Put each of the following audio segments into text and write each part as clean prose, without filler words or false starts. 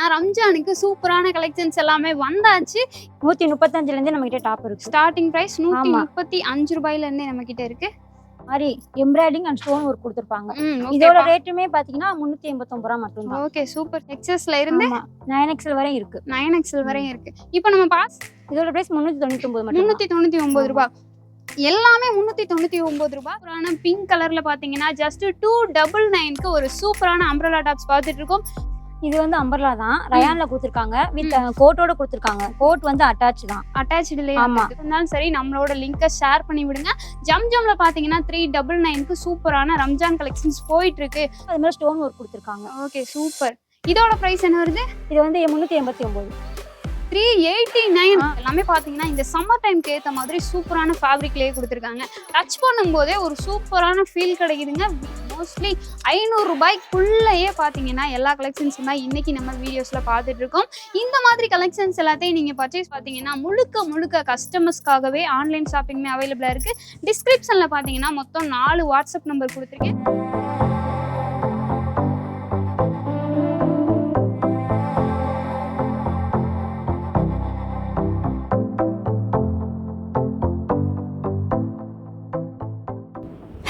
பாத்தீங்கன்னா ரம்ஜானுக்கு சூப்பரான கலெக்ஷன்ஸ் எல்லாமே வந்தாச்சு. 135ல இருந்து நம்ம கிட்ட டாப் இருக்கு. ஸ்டார்டிங் பிரைஸ் 135 ரூபாயில இருந்தே நம்ம கிட்ட இருக்கு. மாதிரி எம்ப்ராய்டிங் அண்ட் ஸ்டோன் ஒர்க் கொடுத்திருப்பாங்க. இதோட ரேட்டுமே பாத்தீங்கன்னா 389 ரூபாய் மட்டும் தான். Okay super. எக்ஸ்எஸ்ல இருந்து 9XL வரை இருக்கு. 9XL வரை இருக்கு. இப்போ நம்ம பாஸ் இதோட பிரைஸ் 399 மட்டும். 399 ரூபாய். எல்லாமே 399 ரூபாய். சூப்பரான பிங்க் கலர்ல பாத்தீங்கன்னா ஜஸ்ட் 299க்கு ஒரு சூப்பரான அம்ப்ரெல்லா டாப்ஸ் பார்த்துட்டு இருக்கோம். இது வந்து அம்பர்லா தான், ரயான்ல கொடுத்திருக்காங்க, வித் கோட்டோட கொடுத்திருக்காங்க. கோட் வந்து அட்டாச் தான், அட்டாச்ட்லயே இருந்தாலும் சரி. நம்மளோட லிங்கை ஷேர் பண்ணி விடுங்க. ஜம்ஜம்ல பாத்தீங்கன்னா 399க்கு சூப்பரான ரம்ஜான் கலெக்ஷன்ஸ் போயிட்டு இருக்கு. அது மாதிரி ஸ்டோன் ஒர்க் கொடுத்திருக்காங்க. Okay super. இதோட பிரைஸ் என்ன வருது? இது வந்து 389. 389. எல்லாமே பாத்தீங்கன்னா இந்த சம்மர் டைம்க்கு ஏற்ற மாதிரி சூப்பரான ஃபேப்ரிக்லயே கொடுத்துருக்காங்க. டச் பண்ணும்போதே ஒரு சூப்பரான ஃபீல் கிடைக்குதுங்க. மோஸ்ட்லி 500 ரூபாய்க்குள்ளேயே பாத்தீங்கன்னா எல்லா கலெக்ஷன்ஸும் தான் இன்னைக்கு நம்ம வீடியோஸ்ல பார்த்துட்டு இருக்கோம். இந்த மாதிரி கலெக்ஷன்ஸ் எல்லாத்தையும் நீங்க பர்ச்சேஸ் பாத்தீங்கன்னா முழுக்க கஸ்டமர்ஸ்க்காகவே ஆன்லைன் ஷாப்பிங்குமே அவைலபிளா இருக்கு. டிஸ்கிரிப்ஷன்ல பாத்தீங்கன்னா மொத்தம் 4 வாட்ஸ்அப் நம்பர் கொடுத்துருக்கேன்.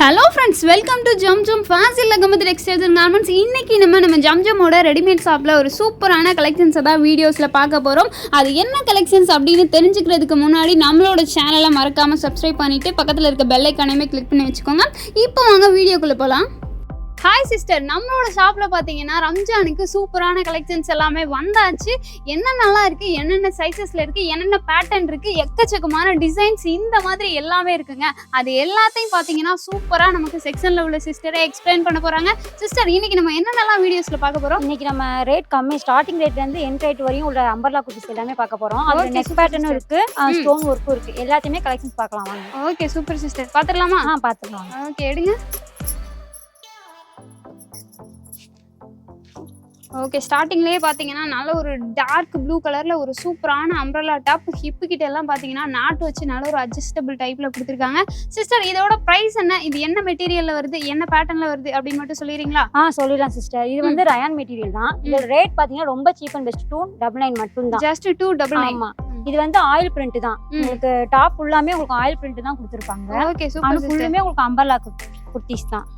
Hello friends, welcome to Zamzam Fazil Ahmed textiles and garments. இன்னைக்கு நம்ம ஜம்ஜமோட ரெடிமேட் ஷாப்பில் ஒரு சூப்பரான கலெக்ஷன்ஸை தான் வீடியோஸில் பார்க்க போகிறோம். அது என்ன கலெக்ஷன்ஸ் அப்படின்னு தெரிஞ்சுக்கிறதுக்கு முன்னாடி நம்மளோட சேனலை மறக்காமல் சப்ஸ்கிரைப் பண்ணிவிட்டு பக்கத்தில் இருக்க பெல் ஐக்கானையுமே கிளிக் பண்ணி வச்சுக்கோங்க. இப்போ வாங்க வீடியோக்குள்ளே போகலாம். ஹாய் சிஸ்டர், நம்மளோட ஷாப்பில் பார்த்தீங்கன்னா ரம்ஜானுக்கு சூப்பரான கலெக்ஷன்ஸ் எல்லாமே வந்தாச்சு. என்னென்னலாம் இருக்குது, என்னென்ன சைஸஸில் இருக்குது, என்னென்ன பேட்டர்ன் இருக்குது, எக்கச்சக்கமான டிசைன்ஸ் இந்த மாதிரி எல்லாமே இருக்குங்க. அது எல்லாத்தையும் பார்த்தீங்கன்னா சூப்பராக நமக்கு செக்ஷனில் உள்ள சிஸ்டரை எக்ஸ்பிளைன் பண்ண போகிறாங்க. சிஸ்டர், இன்னைக்கு நம்ம என்னென்னலாம் வீடியோஸில் பார்க்க போகிறோம்? இன்னைக்கு நம்ம ரேட் கம்மி, ஸ்டார்டிங் ரேட்லேருந்து எண்ட் ரேட் வரையும் உள்ள அம்பர்லா குர்த்திஸ் எல்லாமே பார்க்க போகிறோம். அது நெக் பேட்டர்னும் இருக்குது, ஸ்டோன் ஒர்க்கும் இருக்குது. எல்லாத்தையுமே கலெக்ஷன்ஸ் பார்க்கலாம் வாங்க. ஓகே சூப்பர் சிஸ்டர், பார்த்துடலாமா? பார்த்துக்கலாம். ஓகே எடுங்க. ஓகே, ஸ்டார்டிங்லேயே பார்த்தீங்கன்னா நல்ல ஒரு டார்க் ப்ளூ கலரில் ஒரு சூப்பரான அம்ப்ரெல்லா டாப். ஹிப்பு கிட்ட எல்லாம் பார்த்தீங்கன்னா நாட்டு வச்சு நல்ல ஒரு அட்ஜஸ்டபிள் டைப்பில் கொடுத்துருக்காங்க. சிஸ்டர், இதோட ப்ரைஸ் என்ன, இது என்ன மெட்டீரியலில் வருது, என்ன பேட்டர்னில் வருது அப்படின்னு மட்டும் சொல்லிடுறீங்களா? சொல்லிடலாம் சிஸ்டர். இது வந்து ரயான் மெட்டீரியல் தான். இதோட ரேட் பார்த்தீங்கன்னா ரொம்ப சீப் அண்ட் பெஸ்ட், 299 மட்டும் தான். ஜஸ்ட் 299. இது வந்து ஆயில் பிரிண்ட் தான். உங்களுக்கு டாப் ஃபுல்லாமே உங்களுக்கு ஆயில் பிரிண்ட் தான் கொடுத்துருப்பாங்க. Okay super. ஃபுல்லுமே உங்களுக்கு அம்பர்லா குர்த்திஸ் தான்.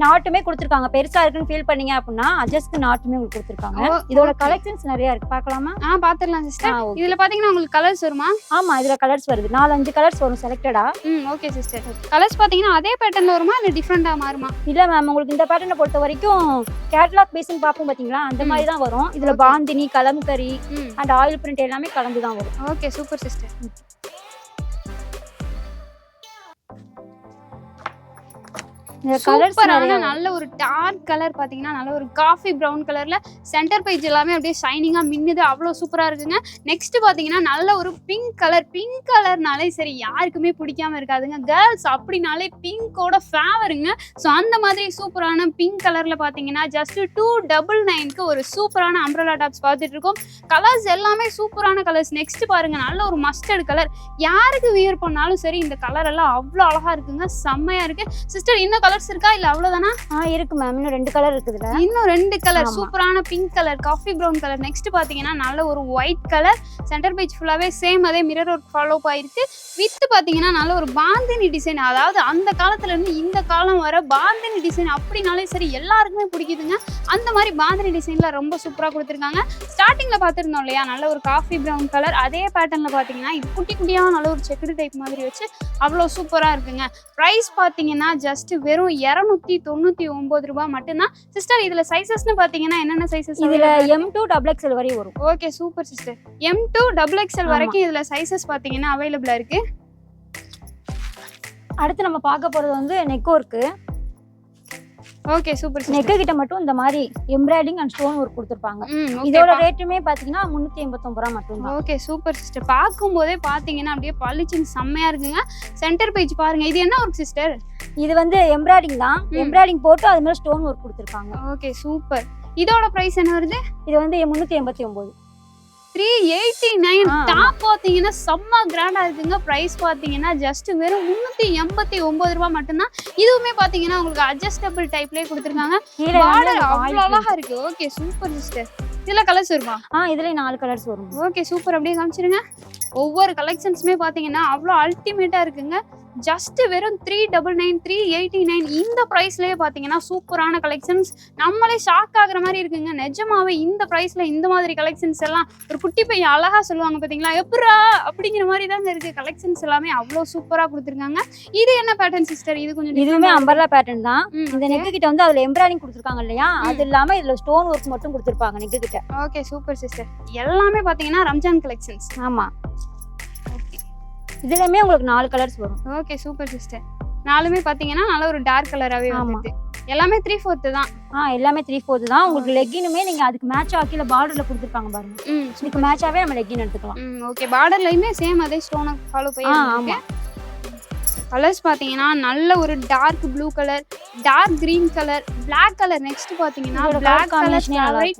நாட்டுமே கொடுத்துருக்காங்க. பெருசா இருக்குன்னு ஃபீல் பண்ணீங்க அப்படின்னா அட்ஜஸ்ட் நாட்டுமே உங்களுக்கு கொடுத்துருக்காங்க. இதோட கலெக்ஷன்ஸ் நிறைய இருக்கு, பார்க்கலாமா? பாத்துடலாம் சிஸ்டர். இதுல பாத்தீங்கன்னா உங்களுக்கு கலர்ஸ் வருமா? ஆமா, இதுல கலர்ஸ் வருது. 4-5 கலர்ஸ் வரும் செலக்டடா. Okay sister. கலர்ஸ் பாத்தீங்கன்னா அதே பேட்டர்ன்ல வருமா இல்ல டிஃபரெண்டா மாறுமா? இல்ல மேம், உங்களுக்கு இந்த பேட்டர்னை பொறுத்த வரைக்கும் கேட்டலாக் பீஸ்னு பாப்போம் பாத்தீங்களா, அந்த மாதிரி தான் வரும். இதுல bandhani, kalamkari and oil print எல்லாமே கலந்து தான் வரும். Okay super sister. நல்ல ஒரு டார்க் கலர் பாத்தீங்கன்னா நல்ல ஒரு காஃபி பிரவுன் கலர்ல சென்டர் பேஜ் எல்லாமே அப்படியே ஷைனிங்கா மின்னுது, அவ்வளவு சூப்பரா இருக்குங்க. நெக்ஸ்ட் பாத்தீங்கன்னா நல்ல ஒரு பிங்க் கலர்னாலே சரி யாருக்குமே பிடிக்காம இருக்காதுங்க. கேர்ள்ஸ் அப்படின்னாலே பிங்கோட ஃபேவருங்க. ஸோ அந்த மாதிரி சூப்பரான பிங்க் கலர்ல பாத்தீங்கன்னா ஜஸ்ட் 299க்கு ஒரு சூப்பரான அம்ப்ரெல்லா டாப்ஸ் பார்த்துட்டு இருக்கோம். கலர்ஸ் எல்லாமே சூப்பரான கலர்ஸ். நெக்ஸ்ட் பாருங்க, நல்ல ஒரு மஸ்டர்ட் கலர். யாருக்கு வியர் பண்ணாலும் சரி இந்த கலர் எல்லாம் அவ்வளோ அழகா இருக்குங்க, செம்மையா இருக்கு. சிஸ்டர், இன்னும் கலர்ஸ் இருக்கா இல்ல அவ்வளவுதானா? இருக்கு மேம், இன்னும் 2 கலர் இருக்குதுல. இன்னும் 2 கலர், சூப்பரான pink colour, coffee brown colour. Next பாத்தீங்கன்னா நல்ல ஒரு ஒயிட் கலர். சென்டர் பேஜ் ஃபுல்லாவே சேம் அதே மிரர் ஒர்க் ஃபாலோ ஆயிருக்கு. வித் பாத்தீங்கன்னா நல்ல ஒரு பாந்தினி டிசைன். அதாவது அந்த காலத்துல இருந்து இந்த காலம் வர பாந்தினி டிசைன் அப்படின்னாலே சரி எல்லாருக்குமே பிடிக்குதுங்க. அந்த மாதிரி பாந்தினி டிசைன்ல ரொம்ப சூப்பரா கொடுத்துருக்காங்க. ஸ்டார்டிங்ல பாத்துருந்தோம் இல்லையா, நல்ல ஒரு காஃபி பிரவுன் கலர். அதே பேட்டர்ன்ல பாத்தீங்கன்னா இது குட்டியா நல்ல ஒரு செக்குடு டைப் மாதிரி வச்சு அவ்வளவு சூப்பரா இருக்குங்க. பிரைஸ் பாத்தீங்கன்னா ஜஸ்ட் வெறும் 299 ரூபாய் மட்டும்தான். சிஸ்டர், இதுல சைஸஸ்னு பாத்தீங்கன்னா என்னென்ன சைஸஸ்? இதுல M2 XXL வரை வரும். Okay super sister. M2 XXL வரைக்கும் இதுல சைஸஸ் பாத்தீங்கன்னா அவைலபிளா இருக்கு. அடுத்து நம்ம பார்க்க போறது வந்து neck work. Okay super. Neck கிட்ட மட்டும் இந்த மாதிரி எம்ப்ராய்டிங் அண்ட் ஸ்டோன் ஒர்க் கொடுத்திருப்பாங்க. இதோட ரேட்டுமே பாத்தீங்கன்னா 389 ரூபாய் மட்டும் தான். Okay super sister. பாக்கும்போதே பாத்தீங்கன்னா அப்படியே பளிச்சுன்னு செம்மையா இருக்குங்க. சென்டர் பேஜ் பாருங்க. இது என்ன ஒர்க் சிஸ்டர்? இது வந்து எம்ப்ராய்டிங் தான். எம்ப்ராய்டிங் போட்டு அது மேல ஸ்டோன் ஒர்க் கொடுத்திருக்காங்க. Okay super. இதோட பிரைஸ் என்ன வருது? இது வந்து 389. 389. டாப் பாத்தீங்கன்னா செம்ம கிராண்டா இருக்குங்க. பிரைஸ் பாத்தீங்கன்னா ஜஸ்ட் வெறும் 389 ரூபாய் மட்டும்தான். இதுவுமே பாத்தீங்கன்னா உங்களுக்கு அட்ஜஸ்டபிள் டைப்லயே கொடுத்துருக்காங்க. பார்டர் அவ்வளவு அழகா இருக்கு. Okay super sister. இதுல கலர்ஸ் வருமா? இதுல 4 கலர்ஸ் வரும். Okay super. அப்படியே காமிச்சிருங்க. ஒவ்வொரு கலெக்ஷன்ஸுமே பாத்தீங்கன்னா அவ்வளோ அல்டிமேட்டா இருக்குங்க. ஜஸ்ட் வெறும் 399 389 இந்த பிரைஸ்லயே பாத்தீங்கன்னா சூப்பரான கலெக்ஷன்ஸ். நம்மளே ஷாக் ஆகுற மாதிரி இருக்குங்க. நிஜமாவே இந்த பிரைஸ்ல இந்த மாதிரி கலெக்ஷன்ஸ் எல்லாம் ஒரு குட்டி பையன் அழகா சொல்லுவாங்க பாத்தீங்களா, எப்பரா அப்படிங்கிற மாதிரி தாங்க இருக்கு. கலெக்ஷன்ஸ் எல்லாமே அவ்வளோ சூப்பரா கொடுத்துருக்காங்க. இது என்ன பேட்டர்ன் சிஸ்டர்? இது கொஞ்சம் இதுவுமே அம்பர்லா பேட்டர்ன் தான். இந்த நெக் கிட்ட வந்து அதுல எம்ப்ராய்டிங் கொடுத்துருக்காங்க இல்லையா, அது இல்லாம இதுல ஸ்டோன் ஒர்க் மட்டும் கொடுத்துருப்பாங்க நெக் கிட்ட. Okay super sister. எல்லாமே பாத்தீங்கன்னா ரம்ஜான் கலெக்ஷன்ஸ். ஆமா, இதுலயுமே உங்களுக்கு 4 கலர்ஸ் வரும். Okay super sister. நாலுமே பாத்தீங்கன்னா நல்ல ஒரு டார்க் கலராவே வந்துது. எல்லாமே 3/4 தான். எல்லாமே 3/4 தான். உங்களுக்கு லெக்கினுமே நீங்க அதுக்கு மேட்ச் ஆக்கில பார்டர்ல கொடுத்துருப்பாங்க பாருங்க. இதுக்கு மேட்சாவே நம்ம லெக்கின் எடுத்துக்கலாம். ஓகே, பார்டர்லயுமே சேம் அதே ஸ்டோனை ஃபாலோ பண்ணி. கலர்ஸ் பாத்தீங்கன்னா நல்ல ஒரு dark blue colour, dark green colour, black colour. Next பாத்தீங்கன்னா பிளாக் கலர்.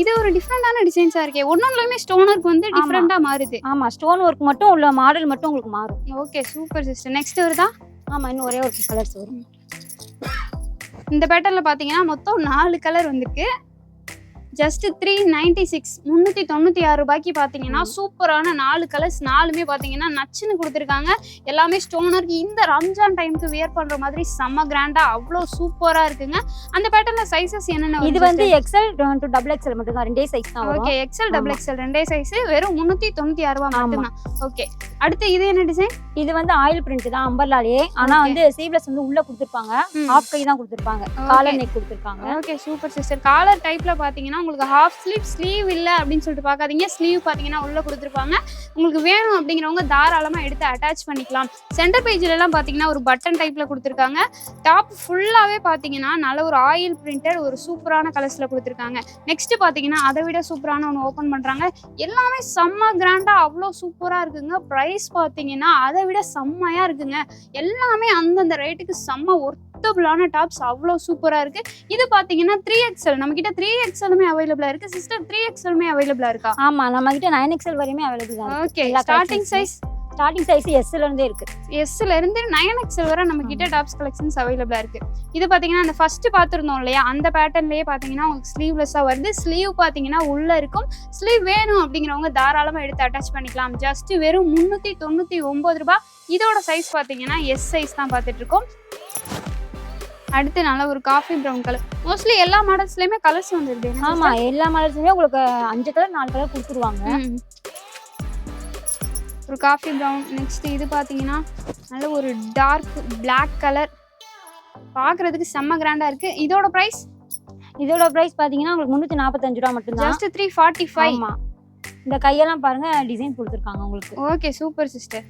இது ஒரு டிஃபரெண்டான டிசைன்ஸா இருக்கே. ஒன்னொன்னுலயுமே ஸ்டோன் ஒர்க் வந்து டிஃபரெண்டா மாறுது. ஆமா, ஸ்டோன் ஒர்க் மட்டும் உள்ள மாடல் மட்டும் உங்களுக்கு மாறும். Okay super sister. நெக்ஸ்ட் வருதா? இன்னும் ஒரே ஒரு கலர்ஸ் வரும். இந்த பேட்டர்ல பாத்தீங்கன்னா மொத்தம் 4 கலர் வந்திருக்கு. ஜஸ்ட் 396 396 ரூபாய்க்கு பாத்தீங்கன்னா சூப்பரான 4 கலர்ஸ். 4மே பாத்தீங்கன்னா நச்சுன்னு கொடுத்துருக்காங்க. எல்லாமே ஸ்டோனர். இந்த ரம்ஜான் டைமுக்கு வியர் பண்ற மாதிரி செம்ம கிராண்டா அவ்வளோ சூப்பரா இருக்குங்க. அந்த பேட்டர்ல சைஸஸ் என்னென்ன? இது வந்து XL to XXL மட்டும் தான், ரெண்டே சைஸ் தான் வரும். ஓகே, XL XXL ரெண்டே சைஸ். வெறும் 396 ரூபாய் மட்டும் தான். ஓகே, அடுத்து இது என்ன டிசைன்? இது வந்து ஆயில் பிரிண்ட் தான் அம்பர்லாலே. ஆனா வந்து ஸ்லீவ்லெஸ் வந்து உள்ள கொடுத்துருப்பாங்க. ஹாஃப் கை தான் கொடுத்துருப்பாங்க. காலர் நெக் கொடுத்துருக்காங்க. Okay super sister. காலர் டைப்ல பாத்தீங்கன்னா உங்களுக்கு ஹாஃப் ஸ்லீவ் இல்ல அப்படின்னு சொல்லிட்டு பார்க்காதீங்க. ஸ்லீவ் பாத்தீங்கன்னா உள்ள கொடுத்துருப்பாங்க. உங்களுக்கு வேணும் அப்படிங்கிறவங்க தாராளமா எடுத்து அட்டாச் பண்ணிக்கலாம். சென்டர் பேஜ்ல எல்லாம் பாத்தீங்கன்னா ஒரு பட்டன் டைப்ல கொடுத்துருக்காங்க. டாப் ஃபுல்லாவே பாத்தீங்கன்னா நல்ல ஒரு ஆயில் பிரிண்டட் ஒரு சூப்பரான கலர்ஸ்ல கொடுத்துருக்காங்க. நெக்ஸ்ட் பாத்தீங்கன்னா அதை விட சூப்பரான ஒன்று ஓப்பன் பண்றாங்க. எல்லாமே செம்ம கிராண்டா அவ்வளோ சூப்பரா இருக்குங்க. பிரைஸ் பாத்தீங்கன்னா அதை விட செம்மையா இருக்குங்க. எல்லாமே அந்தந்த ரேட்டுக்கு செம்ம ஒர்த்தபிளான டாப்ஸ் அவ்வளோ சூப்பரா இருக்கு. இது பாத்தீங்கன்னா 3XL. நம்ம கிட்ட 3XLமே அவைலபிளா இருக்கு. சிஸ்டர் 3XLமே அவைலபிளா இருக்கா? ஆமா, நம்ம கிட்ட 9XL வரையுமே அவைலபிள் தான். ஓகே, ஸ்டார்டிங் சைஸ் S ல இருந்தே இருக்கு. S ல இருந்து 9XL வரை நம்ம கிட்ட டாப்ஸ் கலெக்ஷன்ஸ் அவைலபிளா இருக்கு. இது பாத்தீங்கன்னா அந்த ஃபர்ஸ்ட் பாத்துருந்தோம் இல்லையா, அந்த பேட்டர்ன்லயே பாத்தீங்கன்னா உங்களுக்கு ஸ்லீவ்லெஸ்ஸா வருது. ஸ்லீவ் பாத்தீங்கன்னா உள்ள இருக்கும். ஸ்லீவ் வேணும் அப்படிங்கிறவங்க தாராளமா எடுத்து அட்டாச் பண்ணிக்கலாம். ஜஸ்ட் வெறும் 399 ரூபாய். இதோட சைஸ் பாத்தீங்கன்னா S சைஸ் தான் பாத்துட்டு இருக்கோம். அடுத்து நல்ல ஒரு காஃபி ப்ரௌன் கலர். மோஸ்ட்லி எல்லா மாடல்ஸ்லயுமே கலர்ஸ் வந்துருது. ஆமா, எல்லா மாடல்ஸ்லயுமே உங்களுக்கு 5 கலர் 4 கலர் கொடுத்துருவாங்க. ஒரு காஃபி ப்ரௌன். நெக்ஸ்ட் இது பாத்தீங்கன்னா நல்ல ஒரு டார்க் பிளாக் கலர். பாக்குறதுக்கு செம்ம கிராண்டா இருக்கு. இதோட பிரைஸ் பாத்தீங்கன்னா உங்களுக்கு 345 ரூபாய் மட்டும் தான். ஜஸ்ட் 345. ஆமா, இந்த கையெல்லாம் பாருங்க டிசைன் கொடுத்துருக்காங்க உங்களுக்கு. Okay super sister.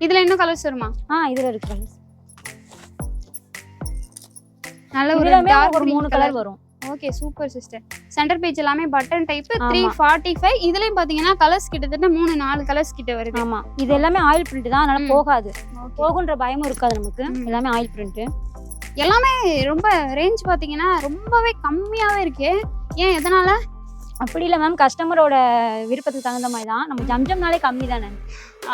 இதுல இன்னும் கலர்ஸ் வருமா? இதுல இருக்கு கலர்ஸ். நல்ல ஒரு டார்க் 3 கலர் வரும். Okay super sister. Centre page எல்லாமே பட்டன் டைப். 345. இதுலயும் பாத்தீங்கன்னா கலர்ஸ் கிட்டத்தட்ட 3-4 கலர்ஸ் கிட்ட வருது. ஆமா, இது எல்லாமே ஆயில் பிரிண்ட் தான். அதனால போகாது, போகுன்ற பயமும் இருக்காது நமக்கு. எல்லாமே ஆயில் பிரிண்ட். எல்லாமே ரொம்ப ரேஞ்ச் பாத்தீங்கன்னா ரொம்பவே கம்மியாவே இருக்கு. ஏன், எதனால? அப்படி இல்லை மேம், கஸ்டமரோட விருப்பத்துக்கு தகுந்த மாதிரி தான். நம்ம ஜம்ஜம்னாலே கம்மி தானே.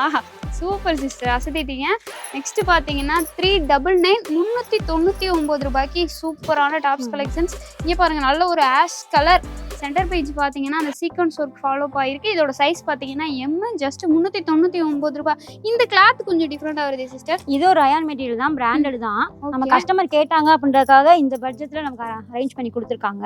ஆஹா சூப்பர் சிஸ்டர், அசத்திட்டீங்க. நெக்ஸ்ட் பார்த்தீங்கன்னா 399 399 ரூபாய்க்கு சூப்பரான டாப்ஸ் கலெக்ஷன்ஸ். இங்கே பாருங்க, நல்ல ஒரு ஆஷ் கலர். சென்டர் பேஜ் பார்த்தீங்கன்னா அந்த சீக்வன்ஸ் ஒர்க் ஃபாலோ ஆகிருக்கு. இதோட சைஸ் பார்த்தீங்கன்னா ஜஸ்ட் 399 ரூபாய். இந்த கிளாத் கொஞ்சம் டிஃப்ரெண்டாக வருது சிஸ்டர். இது ஒரு ரயான் மெட்டீரியல் தான், பிராண்டட் தான். நம்ம கஸ்டமர் கேட்டாங்க அப்படின்றதுக்காக இந்த பட்ஜெட்ல நமக்கு அரேஞ்ச் பண்ணி கொடுத்துருக்காங்க.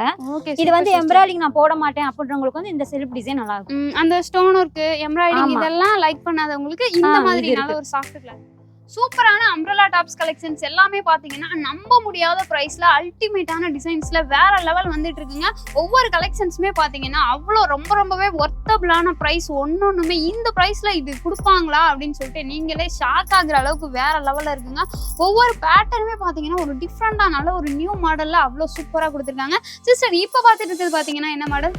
இது வந்து எம்ப்ராய்டிங் நான் போட மாட்டேன் அப்படின்றவங்களுக்கு வந்து இந்த செல்ஃப் டிசைன் நல்லா இருக்கும். அந்த ஸ்டோன் ஒர்க், எம்ப்ராய்டிங் இதெல்லாம் லைக் பண்ணாதவங்களுக்கு இந்த மாதிரி நல்ல ஒரு சாஃப்ட் கிளாத். சூப்பரான அம்ப்ரெல்லா டாப்ஸ் கலெக்ஷன்ஸ் எல்லாமே பாத்தீங்கன்னா நம்ப முடியாத பிரைஸ்ல அல்டிமேட்டான டிசைன்ஸ்ல வேற லெவல் வந்துட்டு இருக்குங்க. ஒவ்வொரு கலெக்ஷன்ஸுமே பாத்தீங்கன்னா அவ்வளோ ரொம்பவே ஒர்த்தபிளான பிரைஸ். ஒன்னொன்னுமே இந்த பிரைஸ்ல இது கொடுப்பாங்களா அப்படின்னு சொல்லிட்டு நீங்களே ஷாக் ஆகுற அளவுக்கு வேற லெவல்ல இருக்குங்க. ஒவ்வொரு பேட்டர்னுமே பாத்தீங்கன்னா ஒரு டிஃப்ரெண்டா நல்ல ஒரு நியூ மாடல்ல அவ்வளோ சூப்பரா கொடுத்துருக்காங்க. சிஸ்டர் இப்ப பாத்துட்டு இருக்கிறது பாத்தீங்கன்னா என்ன மாடல்?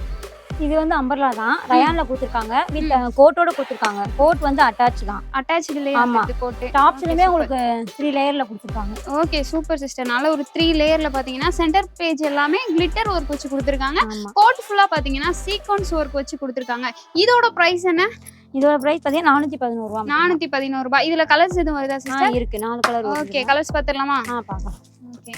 இது வந்து அம்பர்லா தான், ரயான்ல கொடுத்துருக்காங்க. வித் கோட்டோட கொடுத்துருக்காங்க. கோட் வந்து அட்டாச் தான். அட்டாச்ட்லயே அந்த கோட். டாப்ஸ்லயுமே உங்களுக்கு 3 லேயர்ல கொடுத்துருக்காங்க. Okay super sister. நல்ல ஒரு 3 லேயர்ல பாத்தீங்கன்னா சென்டர் பேஜ் எல்லாமே கிளிட்டர் ஒர்க் வச்சு கொடுத்துருக்காங்க. கோட் ஃபுல்லா பாத்தீங்கன்னா சீக்வன்ஸ் ஒர்க் வச்சு கொடுத்துருக்காங்க. இதோட பிரைஸ் என்ன? இதோட பிரைஸ் பாத்தீங்கன்னா 411 ரூபாய். 411 ரூபாய். இதுல கலர்ஸ் எதுவும் வருதா சிஸ்டர்? இருக்கு, 4 கலர். Okay, colours பாத்துடலாமா? பார்க்கலாம். ஓகே,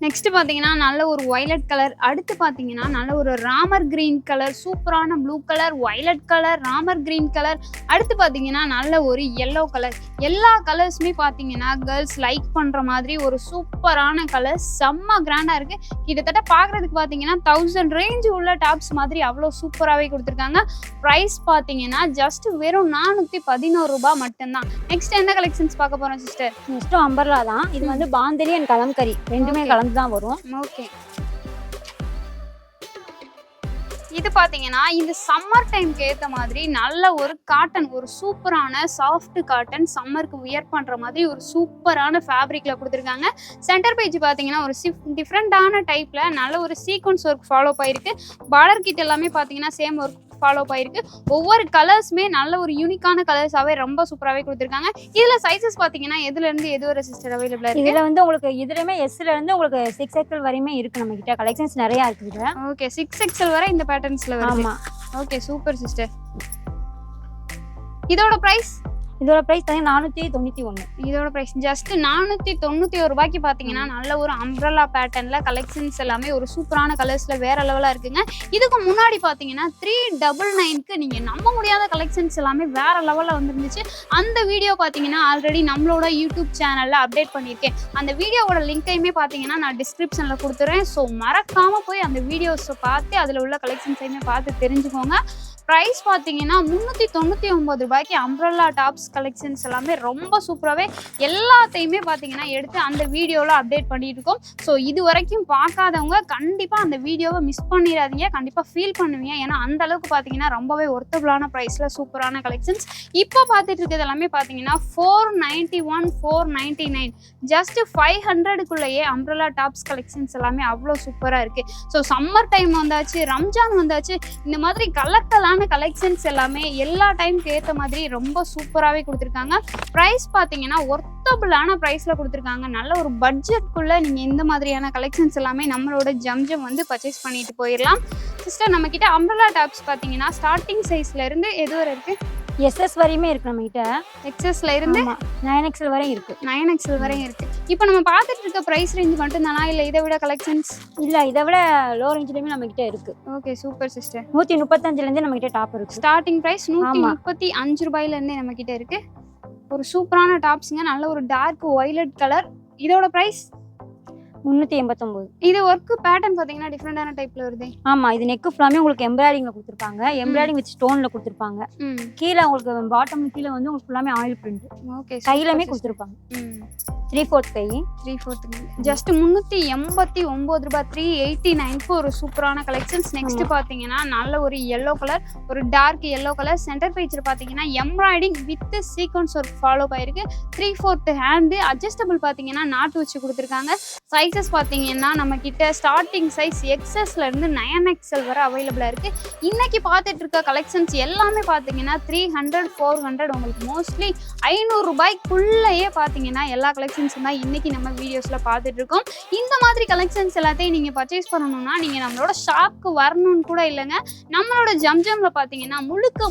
நெக்ஸ்ட் பாத்தீங்கன்னா நல்ல ஒரு வயலட் கலர். அடுத்து பாத்தீங்கன்னா நல்ல ஒரு ராமர் கிரீன் கலர், சூப்பரான blue colour, violet colour, Ramar green colour. அடுத்து பாத்தீங்கன்னா நல்ல ஒரு yellow கலர். எல்லா கலர்ஸுமே பாத்தீங்கன்னா கேர்ள்ஸ் லைக் பண்ற மாதிரி ஒரு சூப்பரான கலர், செம்ம கிராண்டா இருக்கு. கிட்டத்தட்ட பாக்குறதுக்கு பாத்தீங்கன்னா 1000 ரேஞ்ச் உள்ள டாப்ஸ் மாதிரி அவ்வளோ சூப்பராகவே கொடுத்துருக்காங்க. ப்ரைஸ் பாத்தீங்கன்னா ஜஸ்ட் வெறும் 411 ரூபாய் மட்டும்தான். நெக்ஸ்ட் என்ன கலெக்ஷன்ஸ் பார்க்க போறோம் சிஸ்டர்? நெக்ஸ்ட் அம்பர்லா தான். இது வந்து பாந்தனி அண்ட் கலம்கரி ரெண்டுமே கலந்து தான் வரும். ஓகே, இது பாத்தீங்கன்னா இந்த சம்மர் டைம்க்கு ஏத்த மாதிரி நல்ல ஒரு காட்டன், ஒரு சூப்பரான சாஃப்ட் காட்டன், சம்மருக்கு வியர் பண்ற மாதிரி ஒரு சூப்பரான ஃபேப்ரிக்ல கொடுத்துருக்காங்க. சென்டர் பேஜ் பாத்தீங்கன்னா ஒரு டிஃப்ரெண்டான டைப்ல நல்ல ஒரு சீக்வன்ஸ் ஒர்க் ஃபாலோ ஆயிருக்கு. பார்டர் கிட்ட எல்லாமே பாத்தீங்கன்னா சேம் ஒர்க் ஃபாலோ ஆயிருக்கு. ஒவ்வொரு கலர்ஸுமே நல்ல ஒரு யூனிக்கான கலர்ஸாவே ரொம்ப சூப்பராகவே கொடுத்துருக்காங்க. இதுல சைஸஸ் பாத்தீங்கன்னா எதுல இருந்து எது வரை சிஸ்டர் அவைலபிளா இருக்கு? இதுல வந்து உங்களுக்கு இதுலயுமே எஸ்ல இருந்து உங்களுக்கு 6XL வரையுமே இருக்கு. நம்ம கிட்ட கலெக்ஷன்ஸ் நிறைய இருக்குது. ஓகே, 6XL வரை இந்த பேட்டர்ன்ஸ்ல வருது. ஆமா. Okay, super sister. இதோட பிரைஸ்? இதோட பிரைஸ் பாத்தீங்கன்னா 491. இதோட பிரைஸ் ஜஸ்ட் 491 ரூபாய்க்கு பாத்தீங்கன்னா நல்ல ஒரு அம்ப்ரெல்லா பேட்டர்ன்ல கலெக்ஷன்ஸ் எல்லாமே ஒரு சூப்பரான கலர்ஸ்ல வேற லெவலா இருக்குங்க. இதுக்கு முன்னாடி பாத்தீங்கன்னா 399க்கு நீங்க நம்ப முடியாத கலெக்ஷன்ஸ் எல்லாமே வேற லெவல்ல வந்துருந்துச்சு. அந்த வீடியோ பாத்தீங்கன்னா ஆல்ரெடி நம்மளோட யூடியூப் சேனல்ல அப்டேட் பண்ணியிருக்கேன். அந்த வீடியோவோட லிங்கையுமே பாத்தீங்கன்னா நான் டிஸ்கிரிப்ஷன்ல கொடுத்துறேன். ஸோ மறக்காம போய் அந்த வீடியோஸை பார்த்து அதுல உள்ள கலெக்ஷன்ஸையுமே பார்த்து தெரிஞ்சுக்கோங்க. ப்ரைஸ் பார்த்தீங்கன்னா 399 ரூபாய்க்கு அம்ப்ரெல்லா டாப்ஸ் கலெக்ஷன்ஸ் எல்லாமே ரொம்ப சூப்பராகவே எல்லாத்தையுமே பார்த்தீங்கன்னா எடுத்து அந்த வீடியோவில் அப்டேட் பண்ணிட்டு இருக்கோம். ஸோ இது வரைக்கும் பார்க்காதவங்க கண்டிப்பாக அந்த வீடியோவை மிஸ் பண்ணிடாதீங்க. கண்டிப்பாக ஃபீல் பண்ணுவீங்க. ஏன்னா அந்த அளவுக்கு பார்த்தீங்கன்னா ரொம்பவே ஒர்த்தபிளான ப்ரைஸில் சூப்பரான கலெக்ஷன்ஸ். இப்போ பார்த்துட்டு இருக்கிறது எல்லாமே பார்த்தீங்கன்னா 491, 499 ஜஸ்ட் 500க்குள்ளேயே அம்ப்ரெல்லா டாப்ஸ் கலெக்ஷன்ஸ் எல்லாமே அவ்வளோ சூப்பராக இருக்குது. ஸோ சம்மர் டைம் வந்தாச்சு, ரம்ஜான் வந்தாச்சு, இந்த மாதிரி கலெக்டலான கலெக்ஷன்ஸ் எல்லாமே எல்லா டைம்க்கு ஏற்ற மாதிரி ரொம்ப சூப்பராகவே கொடுத்துருக்காங்க. ப்ரைஸ் பார்த்தீங்கன்னா ஒர்த்தபிளான ப்ரைஸில் கொடுத்துருக்காங்க. நல்ல ஒரு பட்ஜெட்குள்ளே நீங்கள் இந்த மாதிரியான கலெக்ஷன்ஸ் எல்லாமே நம்மளோட ஜம்ஜம் வந்து பர்ச்சேஸ் பண்ணிட்டு போயிடலாம். சிஸ்டர், நம்மக்கிட்ட அம்ப்ரெல்லா டாப்ஸ் பார்த்தீங்கன்னா ஸ்டார்டிங் சைஸ்ல இருந்து எது வரை இருக்குது? SS வரையுமே இருக்கு நம்ம கிட்ட. XSல இருந்து 9XL வரையும் இருக்கு. 9XL வரையும் இருக்கு. இப்போ நம்ம பார்த்துட்டு இருக்க பிரைஸ் ரேஞ்ச் மட்டும் தானா இல்ல இதை விட கலெக்ஷன்ஸ்? இல்ல, இதை விட லோ ரேஞ்சிலயுமே நம்ம கிட்ட இருக்கு. Okay, super sister. 135ல இருந்து நம்ம கிட்ட டாப் இருக்கு. ஸ்டார்டிங் பிரைஸ் 135 ரூபாயில இருந்தே நம்ம கிட்ட இருக்கு. ஒரு சூப்பரான டாப்ஸ்ங்க. நல்ல ஒரு டார்க் வயலட் கலர். இதோட பிரைஸ் 389. இது ஒர்க் பேட்டர்ன் பாத்தீங்கன்னா டிஃபரெண்டான டைப்ல வருது. ஆமா, இது நெக் ஃபுல்லாமே உங்களுக்கு எம்ப்ராய்டிங்ல கொடுத்திருப்பாங்க. எம்ப்ராய்டிங் வித் ஸ்டோன்ல கொடுத்திருப்பாங்க. கீழ உங்களுக்கு பாட்டம் கீழ வந்து உங்களுக்கு ஃபுல்லாமே ஆயில் பிரிண்ட். ஓகே, கையிலமே கொடுத்திருப்பாங்க. 3/4 கை. 3/4 ஜஸ்ட் 389 ரூபாய். 389க்கு ஒரு சூப்பரான கலெக்ஷன்ஸ். நெக்ஸ்ட் பாத்தீங்கன்னா நல்ல ஒரு yellow கலர், ஒரு டார்க் yellow கலர். சென்டர் பேஜ்ல பாத்தீங்கன்னா embroidering with sequence work follow ஆயிருக்கு. 3/4 ஹேண்ட் அட்ஜஸ்டபிள் பாத்தீங்கன்னா நாட்டு வச்சு கொடுத்துருக்காங்க. சைஸஸ் பாத்தீங்கன்னா நம்ம கிட்ட ஸ்டார்டிங் சைஸ் XSல இருந்து 9XL வரை அவைலபிளா இருக்கு. இன்னைக்கு பார்த்துட்டு இருக்க கலெக்ஷன்ஸ் எல்லாமே பாத்தீங்கன்னா 300, 400 உங்களுக்கு மோஸ்ட்லி 500 ரூபாய்க்குள்ளேயே பாத்தீங்கன்னா எல்லா கலெக்ஷன்ஸ் தான் இன்னைக்கு நம்ம வீடியோஸ்ல பார்த்துட்டு இருக்கோம். இந்த மாதிரி கலெக்ஷன்ஸ் எல்லாத்தையும் நீங்க பர்ச்சேஸ் பண்ணணும்னா நீங்க நம்மளோட ஷாப்க்கு வரணும்னு கூட இல்லைங்க. நம்மளோட ஜம்ஜம்ல பாத்தீங்கன்னா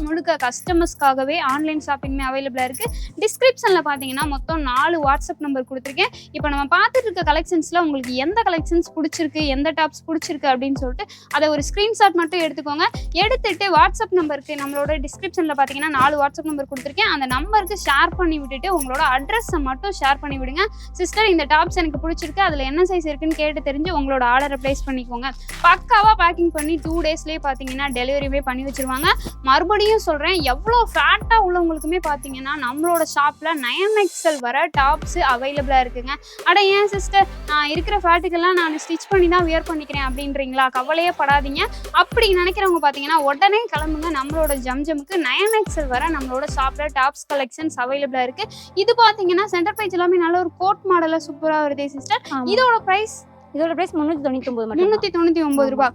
முழுக்க கஸ்டமர்ஸ்க்காகவே ஆன்லைன் ஷாப்பிங்மே அவைலபிளா இருக்கு. டிஸ்கிரிப்ஷன்ல பாத்தீங்கன்னா மொத்தம் 4 வாட்ஸ்அப் நம்பர் கொடுத்துருக்கேன். இப்போ நம்ம பார்த்துட்டு இருக்க கலெக்ஷன்ஸ்ல உங்களுக்கு எந்த கலெக்ஷன்ஸ் பிடிச்சிருக்கு, எந்த டாப்ஸ் பிடிச்சிருக்கு அப்படின்னு சொல்லிட்டு அதை ஒரு ஸ்கிரீன்ஷாட் மட்டும் எடுத்துக்கோங்க. எடுத்துட்டு வாட்ஸ்அப் நம்பருக்கு நம்மளோட டிஸ்கிரிப்ஷன்ல பாத்தீங்கன்னா 4 வாட்ஸ்அப் நம்பர் கொடுத்துருக்கேன். அந்த நம்பருக்கு ஷேர் பண்ணி விட்டுட்டு உங்களோட அட்ரஸை மட்டும் ஷேர் பண்ணி விடுங்க. சிஸ்டர், இந்த டாப்ஸ் எனக்கு பிடிச்சிருக்கு, அதுல என்ன சைஸ் இருக்குன்னு கேட்டு தெரிஞ்சு உங்களோட ஆர்டரை பிளேஸ் பண்ணிக்கோங்க. பக்காவா பேக்கிங் பண்ணி 2 டேஸ்லயே பாத்தீங்கன்னா டெலிவரிவே பண்ணி வச்சிருவாங்க. மறுபடியும் சொல்றேன், எவ்வளோ ஃபேட்டா உள்ளவங்களுக்குமே பாத்தீங்கன்னா நம்மளோட ஷாப்ல 9XL வர டாப்ஸ் அவைலபிளா இருக்குங்க. அட ஏன் சிஸ்டர், நான் இருக்கிற ஃபேட்டுக்கெல்லாம் நான் ஸ்டிச் பண்ணி தான் வியர் பண்ணிக்கிறேன் அப்படின்றீங்களா? கவலையே படாதீங்க. அப்படி நினைக்கிறவங்க பாத்தீங்கன்னா உடனே கிளம்புங்க. நம்மளோட ஜம்ஜமுக்கு 9XL வர நம்மளோட ஷாப்ல டாப்ஸ் கலெக்ஷன்ஸ் அவைலபிளா இருக்கு. இது பாத்தீங்கன்னா சென்டர் பேஜ் எல்லாமே நல்ல ஒரு கோட் மாடல்ல சூப்பரா வருது சிஸ்டர். இதோட பிரைஸ் 399 மட்டும். 399 ரூபாய்.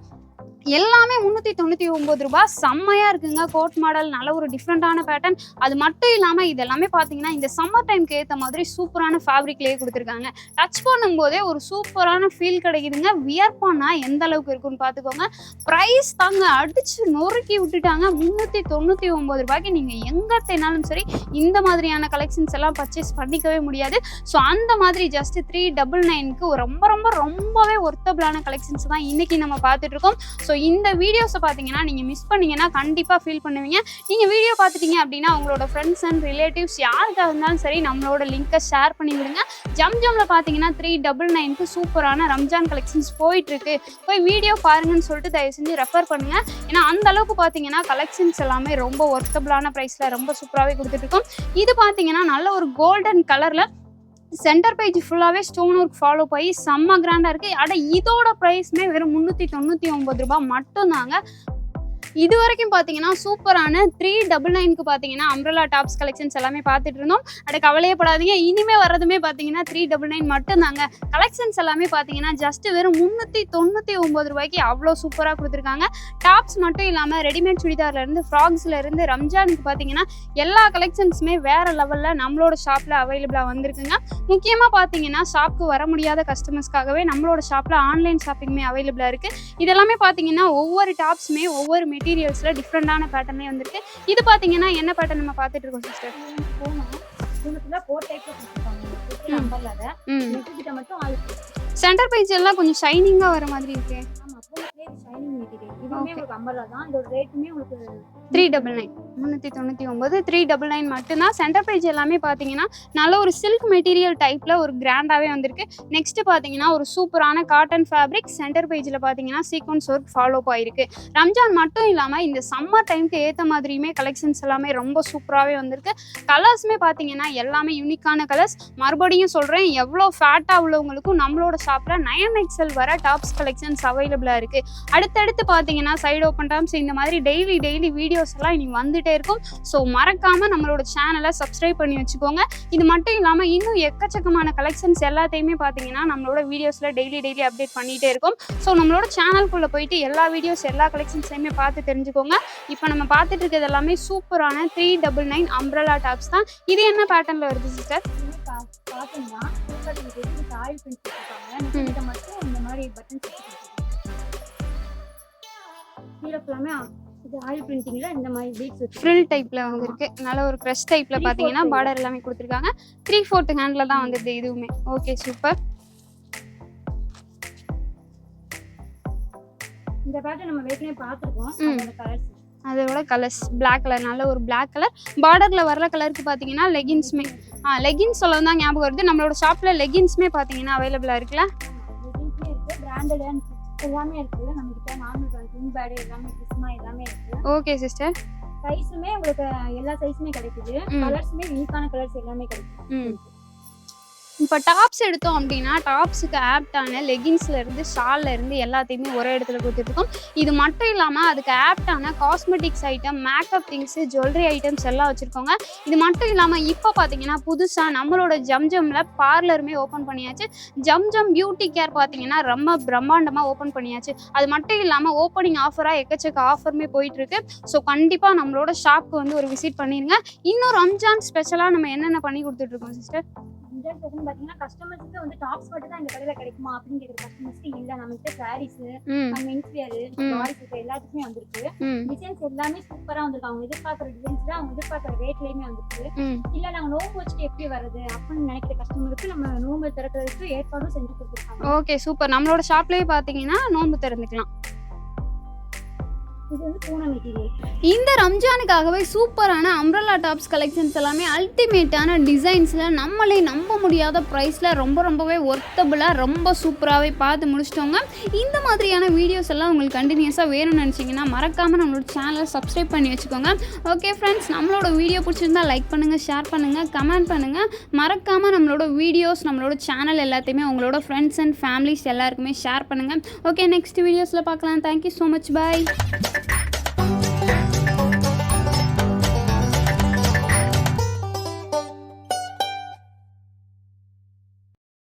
எல்லாமே 399 ரூபாய். செம்மையாக இருக்குங்க. கோட் மாடல், நல்ல ஒரு டிஃப்ரெண்ட்டான பேட்டர்ன். அது மட்டும் இல்லாமல் இது எல்லாமே பார்த்தீங்கன்னா இந்த சம்மர் டைம்க்கு ஏற்ற மாதிரி சூப்பரான ஃபேப்ரிக்லேயே கொடுத்துருக்காங்க. டச் பண்ணும்போதே ஒரு சூப்பரான ஃபீல் கிடைக்குதுங்க. வியர் பண்ணால் எந்த அளவுக்கு இருக்குன்னு பார்த்துக்கோங்க. ப்ரைஸ் தாங்க அடித்து நொறுக்கி விட்டுட்டாங்க. 399 ரூபாய்க்கு நீங்கள் எங்கே தேனாலும் சரி இந்த மாதிரியான கலெக்ஷன்ஸ் எல்லாம் பர்ச்சேஸ் பண்ணிக்கவே முடியாது. ஸோ அந்த மாதிரி ஜஸ்ட் 399க்கு ரொம்பவே ஒர்த்தபிளான கலெக்ஷன்ஸ் தான் இன்றைக்கி நம்ம பார்த்துட்டு இருக்கோம். ஸோ இந்த வீடியோஸை பார்த்தீங்கன்னா நீங்கள் மிஸ் பண்ணீங்கன்னா கண்டிப்பாக ஃபீல் பண்ணுவீங்க. நீங்கள் வீடியோ பார்த்துட்டீங்க அப்படின்னா உங்களோட ஃப்ரெண்ட்ஸ் அண்ட் ரிலேட்டிவ்ஸ் யாருக்காக இருந்தாலும் சரி நம்மளோட லிங்கை ஷேர் பண்ணி விடுங்க. ஜம்ஜம்ல பார்த்தீங்கன்னா 399க்கு சூப்பரான ரம்ஜான் கலெக்ஷன்ஸ் போயிட்டுருக்கு. போய் வீடியோ பாருங்கன்னு சொல்லிட்டு தயவு செஞ்சு ரெஃபர் பண்ணுங்கள். ஏன்னா அந்த அளவுக்கு பார்த்தீங்கன்னா கலெக்ஷன்ஸ் எல்லாமே ரொம்ப ஒர்த்தபிளான ப்ரைஸில் ரொம்ப சூப்பராகவே கொடுத்துட்ருக்கோம். இது பார்த்தீங்கன்னா நல்ல ஒரு கோல்டன் கலரில் சென்டர் பேஜ் ஃபுல்லாகவே ஸ்டோன் ஒர்க் ஃபாலோ பண்ணி செம்ம கிராண்டாக இருக்குது. அட இதோட ப்ரைஸ்மே வெறும் 399 ரூபாய் மட்டும்தாங்க. இது வரைக்கும் பார்த்தீங்கன்னா சூப்பரான 399க்கு பார்த்தீங்கன்னா அம்ப்ரெல்லா டாப்ஸ் கலெக்ஷன்ஸ் எல்லாமே பார்த்துட்டு இருந்தோம். அட கவலையே படாதீங்க, இனிமேல் வர்றதுமே பார்த்தீங்கன்னா 399 மட்டும்தாங்க. கலெக்ஷன்ஸ் எல்லாமே பார்த்தீங்கன்னா ஜஸ்ட் வெறும் 399 ரூபாய்க்கு அவ்வளோ சூப்பராக கொடுத்துருக்காங்க. டாப்ஸ் மட்டும் இல்லாமல் ரெடிமேட் சுடிதார்லேருந்து ஃப்ராக்ஸ்லேருந்து ரம்ஜானுக்கு பார்த்தீங்கன்னா எல்லா கலெக்ஷன்ஸுமே வேறு லெவலில் நம்மளோட ஷாப்பில் அவைலபிளாக வந்திருக்குங்க. முக்கியமாக பார்த்தீங்கன்னா ஷாப்புக்கு வர முடியாத கஸ்டமர்ஸ்க்காகவே நம்மளோட ஷாப்பில் ஆன்லைன் ஷாப்பிங்குமே அவைலபிளாக இருக்குது. இதெல்லாமே பார்த்தீங்கன்னா ஒவ்வொரு டாப்ஸுமே ஒவ்வொரு மெட்டீரியல்ஸ்ல டிஃப்ரெண்டான பேட்டர்னே வந்திருக்கு. இது பாத்தீங்கன்னா என்ன பேட்டர்ன் நம்ம பார்த்துட்டு இருக்கோம் சிஸ்டர்? சென்டர் பேஜ் எல்லாம் கொஞ்சம் ஷைனிங்கா வர மாதிரி இருக்கு. தான். இதோட ரேட்டுமே உங்களுக்கு 399 399 மட்டும்தான். சென்டர் பேஜ் எல்லாமே பார்த்தீங்கன்னா நல்ல ஒரு சில்க் மெட்டீரியல் டைப்பில் ஒரு கிராண்டாகவே வந்திருக்கு. நெக்ஸ்ட் பார்த்தீங்கன்னா ஒரு சூப்பரான காட்டன் ஃபேப்ரிக். சென்டர் பேஜில் பார்த்தீங்கன்னா சீக்வன்ஸ் ஒர்க் ஃபாலோ ஆகிருக்கு. ரம்ஜான் மட்டும் இல்லாமல் இந்த சம்மர் டைமுக்கு ஏற்ற மாதிரியுமே கலெக்ஷன்ஸ் எல்லாமே ரொம்ப சூப்பராகவே வந்திருக்கு. கலர்ஸுமே பார்த்தீங்கன்னா எல்லாமே யூனிக்கான கலர்ஸ். மறுபடியும் சொல்கிறேன், எவ்வளோ ஃபேட்டாக உள்ளவங்களுக்கும் நம்மளோட ஷாப்பில் 9XL வர டாப்ஸ் கலெக்ஷன்ஸ் அவைலபிளாக இருக்குது. அடுத்தடுத்து பார்த்தீங்கன்னா சைடு ஓப்பன் டாப்ஸ் இந்த மாதிரி டெய்லி வீடியோஸ் எல்லாம் இனி வந்துட்டே இருக்கும். ஸோ மறக்காம நம்மளோட சேனலை சப்ஸ்கிரைப் பண்ணி வச்சுக்கோங்க. இது மட்டும் இல்லாமல் இன்னும் எக்கச்சக்கமான கலெக்ஷன்ஸ் எல்லாத்தையுமே பார்த்தீங்கன்னா நம்மளோட வீடியோஸில் டெய்லி அப்டேட் பண்ணிகிட்டே இருக்கும். ஸோ நம்மளோட சேனலுக்குள்ளே போயிட்டு எல்லா வீடியோஸ் எல்லா கலெக்ஷன்ஸையுமே பார்த்து தெரிஞ்சுக்கோங்க. இப்போ நம்ம பார்த்துட்டு இருக்கிறது எல்லாமே சூப்பரான 399 அம்ப்ரெல்லா டாப்ஸ் தான். இது என்ன பேட்டர்னில் வருது சிஸ்டர்? காட்டன் தான். ஆயில் பிரிண்ட் மட்டும் இந்த மாதிரி பட்டன் இது ஆயில் பிரிண்டிங்ல இந்த மாதிரி பீட்ஸ் ஃப்ரில் டைப்ல வந்திருக்கு. நல்ல ஒரு கிரஷ் டைப்ல பாத்தீங்கன்னா பார்டர் எல்லாமே கொடுத்திருக்காங்க. 3/4 ஹேண்ட்ல தான் வந்திருக்கு இதுவுமே. Okay super. இந்த பேட்டர்ன் நம்ம ஏற்கனவே பார்த்திருக்கோம். அதோட கலர்ஸ் Black கலர், நல்ல ஒரு Black கலர். பார்டர்ல வர்ற கலருக்கு பாத்தீங்கன்னா லெகின்ஸ்மே லெகின்ஸ் சொல்ல தான் ஞாபகம் வருது. நம்மளோட ஷாப்ல லெகின்ஸ்மே பாத்தீங்கன்னா அவைலபிளா இருக்குல்ல. லெகின்ஸ்மே இருக்கு, பிராண்டட் எல்லாமே இருக்கு. நம்ம கிட்ட நார்மல் பிராண்ட் பேட் எல்லாமே கிஸ்மா எல்லாமே இருக்கு. Okay sister. சைஸுமே உங்களுக்கு எல்லா சைஸுமே கிடைக்குது. கலர்ஸ்மே யூனிக்கான கலர்ஸ் எல்லாமே கிடைக்குது. இப்போ டாப்ஸ் எடுத்தோம் அப்படின்னா டாப்ஸுக்கு ஆப்டான லெகின்ஸ்லேருந்து ஷால்லேருந்து எல்லாத்தையுமே ஒரே இடத்துல கொடுத்துட்ருக்கோம். இது மட்டும் இல்லாமல் அதுக்கு ஆப்டான cosmetics item, makeup things, jewellery items எல்லாம் வச்சுருக்கோங்க. இது மட்டும் இல்லாமல் இப்போ பார்த்தீங்கன்னா புதுசாக நம்மளோட ஜம்ஜம்ல பார்லருமே ஓப்பன் பண்ணியாச்சு. ஜம்ஜம் பியூட்டி கேர் பார்த்தீங்கன்னா ரொம்ப பிரம்மாண்டமாக ஓப்பன் பண்ணியாச்சு. அது மட்டும் இல்லாமல் ஓப்பனிங் ஆஃபராக எக்கச்சக்க ஆஃபருமே போயிட்டுருக்கு. ஸோ கண்டிப்பாக நம்மளோட ஷாப்க்கு வந்து ஒரு விசிட் பண்ணிடுங்க. இன்னும் ரம்ஜான் ஸ்பெஷலாக நம்ம என்னென்ன பண்ணி கொடுத்துட்ருக்கோம் சிஸ்டர்? பாத்தீங்கன்னா கஸ்டமர்ஸ்க்கு வந்து டாப்ஸ் மட்டும் தான் இந்த கடையில கிடைக்குமா அப்படின்னு கேக்குற கஸ்டமர்ஸ்க்கு இல்ல, நம்ம கிட்ட சாரீஸ், மென்ஸ் வேர், பாய்ஸ் எல்லாத்துக்குமே வந்திருக்கு. டிசைன்ஸ் எல்லாமே சூப்பரா வந்திருக்கு. அவங்க எதிர்பார்க்குற டிசைன்ஸ்ல அவங்க எதிர்பார்க்குற ரேட்லயுமே வந்திருக்கு. இல்ல நாங்க நோம்பு வச்சுட்டு எப்படி வருது அப்படின்னு நினைக்கிற கஸ்டமருக்கு நம்ம நோம்பு திறக்கிறதுக்கு ஏற்பாடும் செஞ்சு கொடுத்துருக்காங்க. Okay super. நம்மளோட ஷாப்லயே பாத்தீங்கன்னா நோம்பு திறந்துக்கலாம். இந்த ரம்ஜானுக்காகவே சூப்பரான அம்ப்ரெல்லா டாப்ஸ் கலெக்ஷன்ஸ் எல்லாமே அல்டிமேட்டான டிசைன்ஸில் நம்மளே நம்ப முடியாத ப்ரைஸில் ரொம்பவே ஒர்த்தபுளாக ரொம்ப சூப்பராகவே பார்த்து முடிச்சிட்டோங்க. இந்த மாதிரியான வீடியோஸ் எல்லாம் உங்களுக்கு கண்டினியூஸாக வேணும்னு நினச்சிங்கன்னா மறக்காமல் நம்மளோட சேனலை சப்ஸ்கிரைப் பண்ணி வச்சுக்கோங்க. ஓகே ஃப்ரெண்ட்ஸ், நம்மளோட வீடியோ பிடிச்சிருந்தா லைக் பண்ணுங்கள், ஷேர் பண்ணுங்கள், கமெண்ட் பண்ணுங்கள். மறக்காமல் நம்மளோட வீடியோஸ், நம்மளோட சேனல் எல்லாத்தையுமே உங்களோட ஃப்ரெண்ட்ஸ் அண்ட் ஃபேமிலிஸ் எல்லாருக்குமே ஷேர் பண்ணுங்கள். ஓகே, நெக்ஸ்ட் வீடியோஸில் பார்க்கலாம். Thank you so much. பாய்.